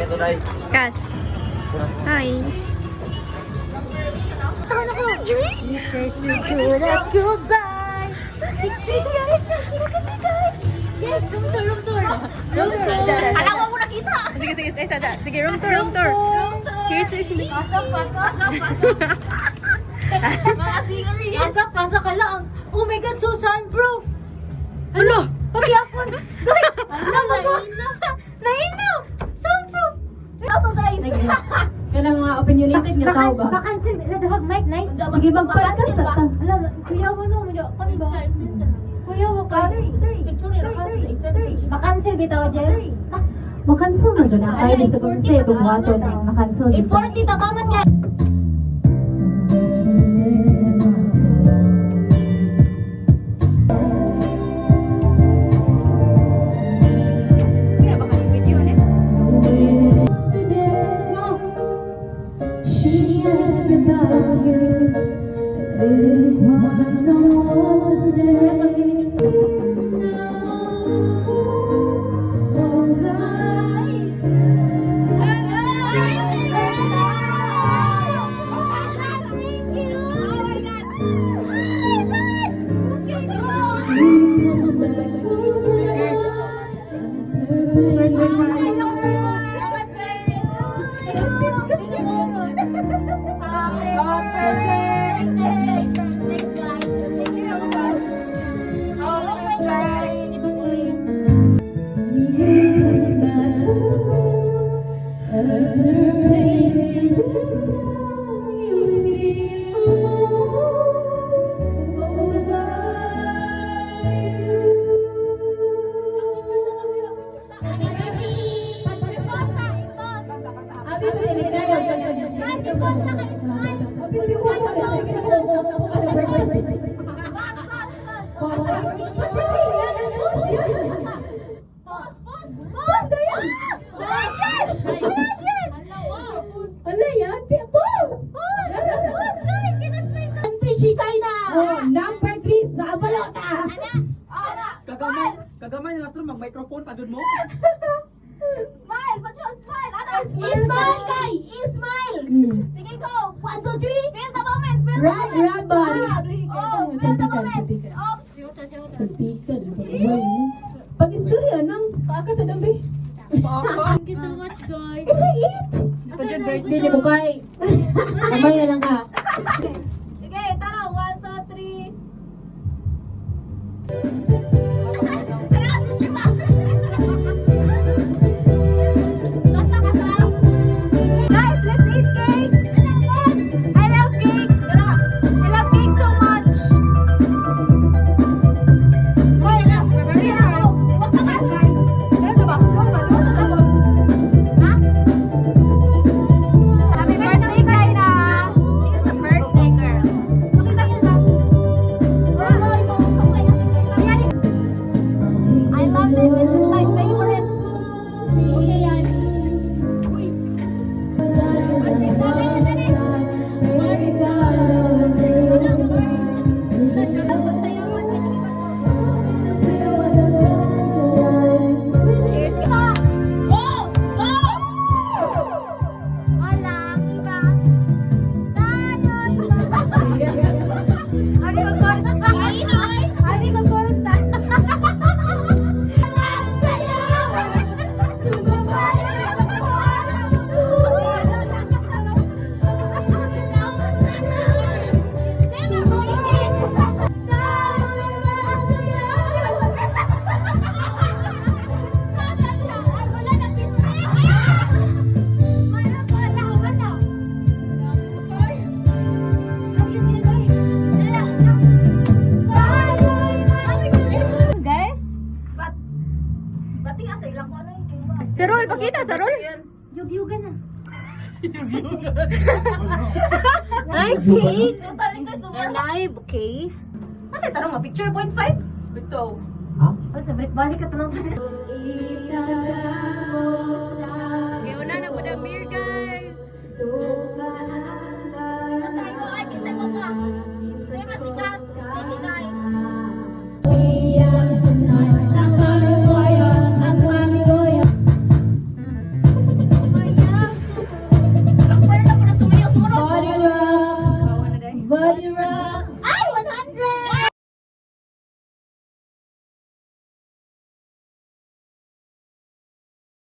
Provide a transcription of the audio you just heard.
Kas. Hi. Tahan ako. You said so good at goodbye. Sige guys, look at me guys. Yes, room tour. Alam mo mo nakita. Sige, sige, room tour. Here's the sheet. Pasok. Mga serious. Pasok ka lang. Oh my God, so soundproof. Hala, pati ako. Guys, alam mo ko. Nainaw. Soundproof. Ito guys. Kailangan mga opinionated nga tao ba? Bakancel. Nadahag mic, nice. Sige, mag-podcast na ta. Alam, kuya mo no. Kami ba? Kuya mo kasi. Bakancel bitaw, Jerry. Makansel na dyan. Ang kaya sa kung siya itong waton ang nakansel. 8:40 takaman ka. Kagamay na lastro mag-microphone pa dun mo. Smile! Patrol, smile! Smile, kay! Smile! Sige, go! 1, 2, 3! Feel the moment! Feel the moment! Rabban! Oh, feel the moment! Oh! Santikan. Pag-istorya nang kaaka sa dambi. Thank you so much, guys. Ito dyan birthday ni Bukay. Kamay na lang ka. Sige, tara! 1, 2, 3! Guys, let's eat cake. I love cake. I love cake so much. Happy birthday, Kaina. She's the birthday girl. I love this. This is my favorite. Okay, yan. Uy. Cheers ka. Go! Go! Walang iba. Tayo'y Abi mag-chorus na. Abi mag-chorus na. Guys, Bati nga sa ilang ko ano yung Sarol, pakita, Sarol. Yug-yugan na. Ay, cake. Live, okay. Ano tanong mo? Picture 0.5? Ito. Balik ka tanong. Ngayon na po the beer, guys. Masay mo ay kisay mo pa. May masikas. May sikay. Oh Ay!